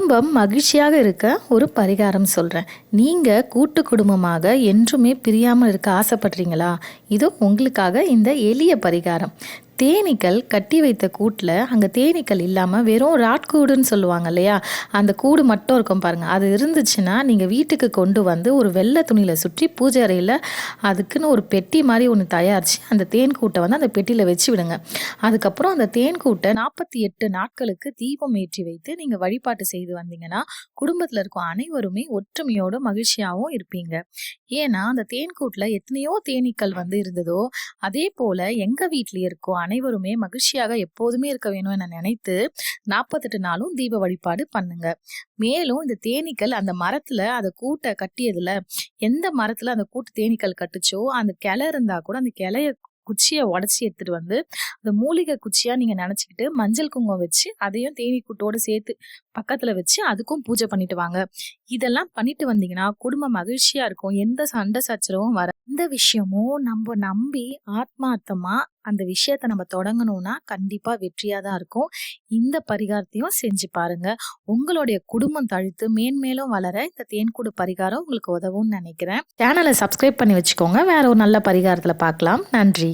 குடும்பம் மகிழ்ச்சியாக இருக்க ஒரு பரிகாரம் சொல்கிறேன். நீங்கள் கூட்டு குடும்பமாக என்றுமே பிரியாமல் இருக்க ஆசைப்படுறீங்களா? இதோ உங்களுக்காக இந்த எளிய பரிகாரம். தேனீக்கள் கட்டி வைத்த கூட்டில் அங்கே தேனீக்கள் இல்லாமல் வெறும் ராட்கூடுன்னு சொல்லுவாங்க இல்லையா, அந்த கூடு மட்டும் இருக்கும் பாருங்கள். அது இருந்துச்சுன்னா நீங்கள் வீட்டுக்கு கொண்டு வந்து ஒரு வெள்ளை துணியில் சுற்றி பூஜை அறையில் அதுக்குன்னு ஒரு பெட்டி மாதிரி ஒன்று தயாரித்து அந்த தேன் கூட்டை வந்து அந்த பெட்டியில் வச்சு விடுங்க. அதுக்கப்புறம் அந்த தேன் கூட்டை 48 நாட்களுக்கு தீபம் ஏற்றி வைத்து நீங்கள் வழிபாட்டு செய்து வந்தீங்கன்னா குடும்பத்தில் இருக்கும் அனைவருமே ஒற்றுமையோடு மகிழ்ச்சியாகவும் இருப்பீங்க. ஏன்னா அந்த தேன் கூட்டில் எத்தனையோ தேனீக்கள் வந்து இருந்ததோ அதே போல் எங்கள் வீட்டிலேயே இருக்கும் அனைவருமே மகிழ்ச்சியாக எப்போதுமே இருக்க வேணும் என நினைத்து 48 நாளும் தீப வழிபாடு பண்ணுங்க. மேலும் இந்த தேனீக்கள் அந்த மரத்துல அந்த கூட்டை கட்டியதுல எந்த மரத்துல அந்த கூட்டு தேனீக்கள் கட்டுச்சோ அந்த கிளை இருந்தா கூட அந்த கிளைய குச்சியை உடச்சி எடுத்துட்டு வந்து அந்த மூலிகை குச்சியா நீங்க நினைச்சுக்கிட்டு மஞ்சள் குங்குமம் வச்சு அதையும் தேனீ கூட்டோட சேர்த்து பக்கத்துல வச்சு அதுக்கும் பூஜை பண்ணிட்டு வாங்க. இதெல்லாம் பண்ணிட்டு வந்தீங்கன்னா குடும்பம் மகிழ்ச்சியா இருக்கும், எந்த சண்டை சச்சரவும் வர. இந்த விஷயமும் நம்ம நம்பி ஆத்மார்த்தமா அந்த விஷயத்த நம்ம தொடங்கணும்னா கண்டிப்பா வெற்றியா தான் இருக்கும். இந்த பரிகாரத்தையும் செஞ்சு பாருங்க. உங்களுடைய குடும்பம் தழுத்து மேன்மேலும் வளர இந்த தேன்கூடு பரிகாரம் உங்களுக்கு உதவும்னு நினைக்கிறேன். சேனலை சப்ஸ்கிரைப் பண்ணி வச்சுக்கோங்க. வேற ஒரு நல்ல பரிகாரத்துல பார்க்கலாம். நன்றி.